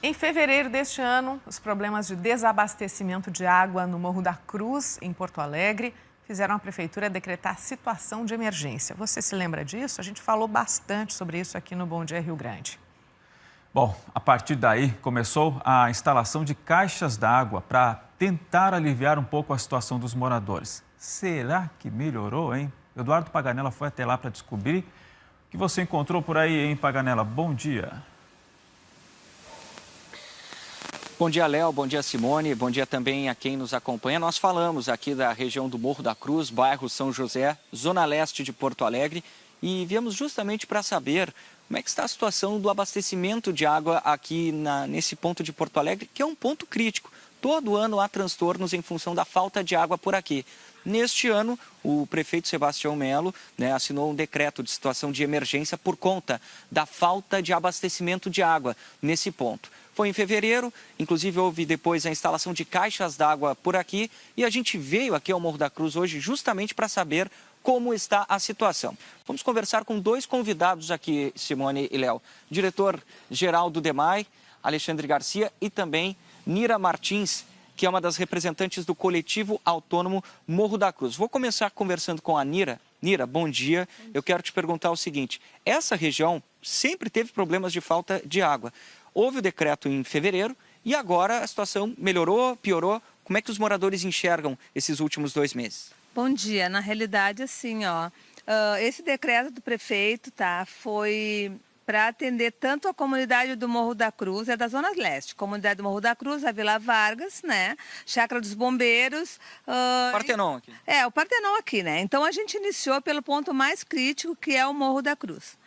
Em fevereiro deste ano, os problemas de desabastecimento de água no Morro da Cruz, em Porto Alegre, fizeram a prefeitura decretar situação de emergência. Você se lembra disso? A gente falou bastante sobre isso aqui no Bom Dia Rio Grande. Bom, a partir daí começou a instalação de caixas d'água para tentar aliviar um pouco a situação dos moradores. Será que melhorou, hein? Eduardo Paganella foi até lá para descobrir. O que você encontrou por aí, hein, Paganella? Bom dia. Bom dia, Léo. Bom dia, Simone. Bom dia também a quem nos acompanha. Nós falamos aqui da região do Morro da Cruz, bairro São José, zona leste de Porto Alegre, e viemos justamente para saber como é que está a situação do abastecimento de água aqui nesse ponto de Porto Alegre, que é um ponto crítico. Todo ano há transtornos em função da falta de água por aqui. Neste ano, o prefeito Sebastião Melo assinou um decreto de situação de emergência por conta da falta de abastecimento de água nesse ponto. Foi em fevereiro, inclusive houve depois a instalação de caixas d'água por aqui e a gente veio aqui ao Morro da Cruz hoje justamente para saber como está a situação. Vamos conversar com dois convidados aqui, Simone e Léo. Diretor-geral do DEMAI, Alexandre Garcia, e também Nira Martins, que é uma das representantes do coletivo autônomo Morro da Cruz. Vou começar conversando com a Nira. Nira, bom dia. Eu quero te perguntar o seguinte, essa região sempre teve problemas de falta de água. Houve o decreto em fevereiro e agora a situação melhorou, piorou. Como é que os moradores enxergam esses últimos 2 meses? Bom dia. Na realidade, assim, esse decreto do prefeito, foi para atender tanto a comunidade do Morro da Cruz, é da Zona Leste, comunidade do Morro da Cruz, a Vila Vargas, Chácara dos Bombeiros. Partenon aqui. O Partenon aqui, Então a gente iniciou pelo ponto mais crítico, que é o Morro da Cruz.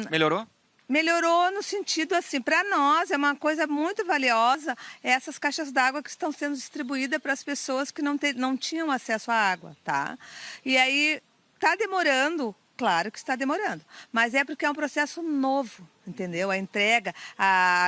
Melhorou? Melhorou no sentido, assim, para nós é uma coisa muito valiosa essas caixas d'água que estão sendo distribuídas para as pessoas que não tinham acesso à água, E aí está demorando, claro que está demorando, mas é porque é um processo novo, entendeu? A entrega,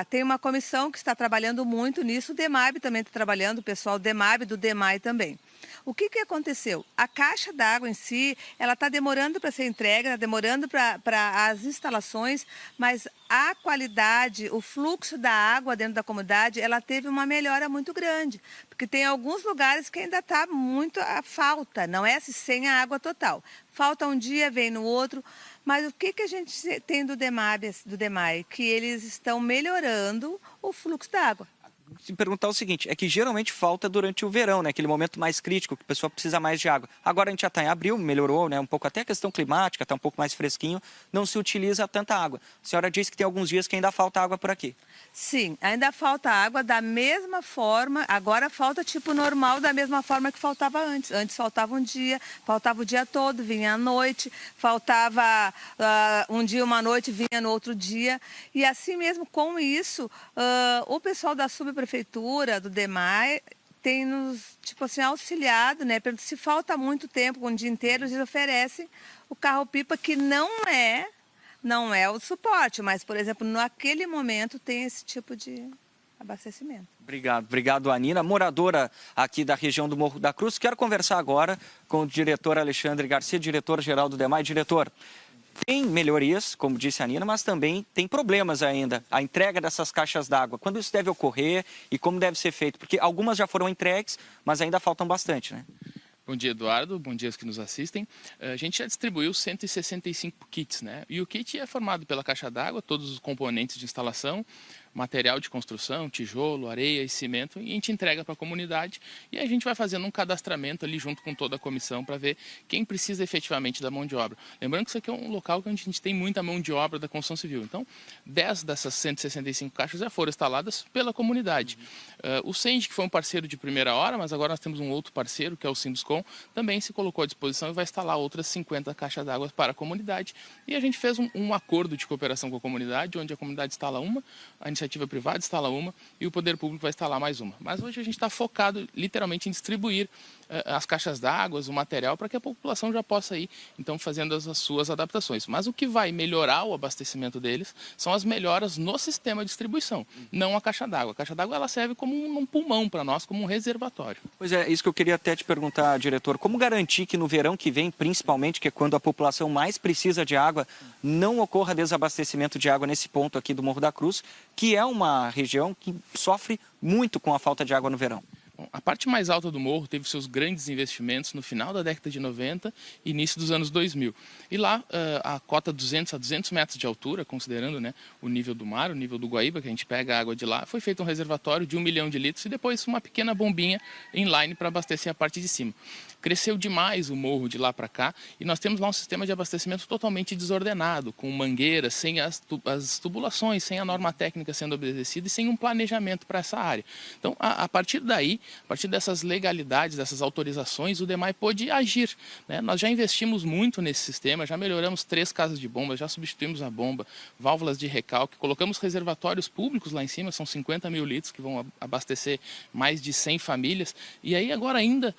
tem uma comissão que está trabalhando muito nisso, o DEMAB também está trabalhando, o pessoal do DEMAB, do DEMAI também. O que aconteceu? A caixa d'água em si, ela está demorando para ser entregue, está demorando para as instalações, mas a qualidade, o fluxo da água dentro da comunidade, ela teve uma melhora muito grande. Porque tem alguns lugares que ainda está muito a falta, não é assim, sem a água total. Falta um dia, vem no outro. Mas o que a gente tem do DEMAI? Que eles estão melhorando o fluxo da água. Se perguntar o seguinte, é que geralmente falta durante o verão, aquele momento mais crítico, que a pessoa precisa mais de água. Agora a gente já está em abril, melhorou, um pouco até a questão climática, está um pouco mais fresquinho, não se utiliza tanta água. A senhora disse que tem alguns dias que ainda falta água por aqui. Sim, ainda falta água da mesma forma, agora falta tipo normal da mesma forma que faltava antes. Antes faltava um dia, faltava o dia todo, vinha à noite, faltava um dia, uma noite, vinha no outro dia. E assim mesmo, com isso, o pessoal da subprefeitura, do DEMAI, tem nos, auxiliado, Pergunta se falta muito tempo, um dia inteiro, eles oferecem o carro-pipa, que não é o suporte, mas, por exemplo, naquele momento tem esse tipo de abastecimento. Obrigado, Anina. Moradora aqui da região do Morro da Cruz. Quero conversar agora com o diretor Alexandre Garcia, diretor-geral do DEMAI. Diretor, tem melhorias, como disse a Nina, mas também tem problemas ainda. A entrega dessas caixas d'água, quando isso deve ocorrer e como deve ser feito? Porque algumas já foram entregues, mas ainda faltam bastante, Bom dia, Eduardo. Bom dia aos que nos assistem. A gente já distribuiu 165 kits, E o kit é formado pela caixa d'água, todos os componentes de instalação, material de construção, tijolo, areia e cimento, e a gente entrega para a comunidade e a gente vai fazendo um cadastramento ali junto com toda a comissão para ver quem precisa efetivamente da mão de obra. Lembrando que isso aqui é um local onde a gente tem muita mão de obra da construção civil. Então, 10 dessas 165 caixas já foram instaladas pela comunidade. O Senge, que foi um parceiro de primeira hora, mas agora nós temos um outro parceiro, que é o Sinduscom, também se colocou à disposição e vai instalar outras 50 caixas d'água para a comunidade. E a gente fez um acordo de cooperação com a comunidade, onde a comunidade instala uma, a iniciativa privada instala uma e o poder público vai instalar mais uma. Mas hoje a gente está focado literalmente em distribuir as caixas d'água, o material, para que a população já possa ir, então, fazendo as suas adaptações. Mas o que vai melhorar o abastecimento deles são as melhoras no sistema de distribuição, não a caixa d'água. A caixa d'água ela serve como um pulmão para nós, como um reservatório. Pois é, isso que eu queria até te perguntar, diretor. Como garantir que no verão que vem, principalmente, que é quando a população mais precisa de água, não ocorra desabastecimento de água nesse ponto aqui do Morro da Cruz, que que é uma região que sofre muito com a falta de água no verão. A parte mais alta do morro teve seus grandes investimentos no final da década de 90 e início dos anos 2000. E lá, a cota 200 a 200 metros de altura, considerando, né, o nível do mar, o nível do Guaíba, que a gente pega a água de lá, foi feito um reservatório de 1 milhão de litros e depois uma pequena bombinha inline para abastecer a parte de cima. Cresceu demais o morro de lá para cá e nós temos lá um sistema de abastecimento totalmente desordenado, com mangueiras, sem as tubulações, sem a norma técnica sendo obedecida e sem um planejamento para essa área. Então, a partir daí, a partir dessas legalidades, dessas autorizações, o DEMAI pôde agir, né? Nós já investimos muito nesse sistema, já melhoramos 3 casas de bomba, já substituímos a bomba, válvulas de recalque, colocamos reservatórios públicos lá em cima, são 50 mil litros que vão abastecer mais de 100 famílias. E aí agora ainda,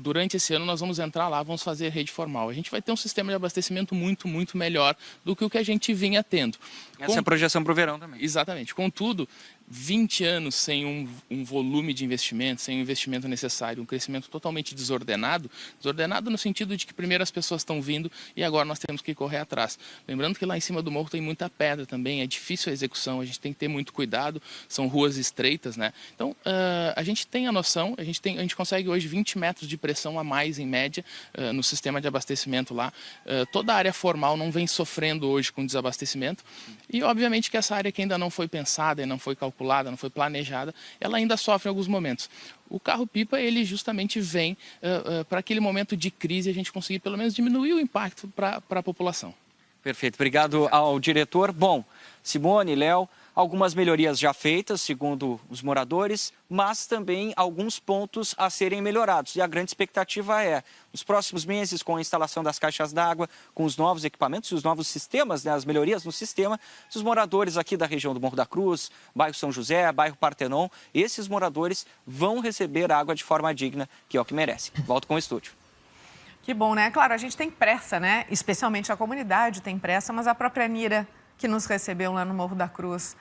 durante esse ano, nós vamos entrar lá, vamos fazer rede formal. A gente vai ter um sistema de abastecimento muito, muito melhor do que o que a gente vinha tendo. Essa é a projeção para o verão também. Exatamente. Contudo, 20 anos sem um volume de investimento, sem o investimento necessário, um crescimento totalmente desordenado no sentido de que primeiro as pessoas estão vindo e agora nós temos que correr atrás. Lembrando que lá em cima do morro tem muita pedra também, é difícil a execução, a gente tem que ter muito cuidado, são ruas estreitas, né? Então, a gente tem a noção, a gente consegue hoje 20 metros de pressão a mais em média no sistema de abastecimento lá. Toda a área formal não vem sofrendo hoje com desabastecimento e obviamente que essa área que ainda não foi pensada e não foi calculada, não foi planejada, ela ainda sofre em alguns momentos. O carro-pipa, ele justamente vem para aquele momento de crise a gente conseguir pelo menos diminuir o impacto para a população. Perfeito, obrigado ao diretor. Bom, Simone, Léo, algumas melhorias já feitas, segundo os moradores, mas também alguns pontos a serem melhorados. E a grande expectativa é, nos próximos meses, com a instalação das caixas d'água, com os novos equipamentos e os novos sistemas, né, as melhorias no sistema, os moradores aqui da região do Morro da Cruz, bairro São José, bairro Partenon, esses moradores vão receber água de forma digna, que é o que merecem. Volto com o estúdio. Que bom, né? Claro, a gente tem pressa, né? Especialmente a comunidade tem pressa, mas a própria Nira, que nos recebeu lá no Morro da Cruz,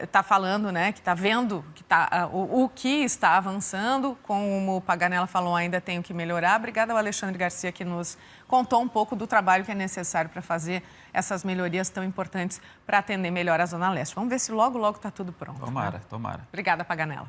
está falando, né, que está vendo que o que está avançando, como o Paganella falou, ainda tem o que melhorar. Obrigada ao Alexandre Garcia, que nos contou um pouco do trabalho que é necessário para fazer essas melhorias tão importantes para atender melhor a Zona Leste. Vamos ver se logo, logo está tudo pronto. Tomara, né? tomara. Obrigada, Paganella.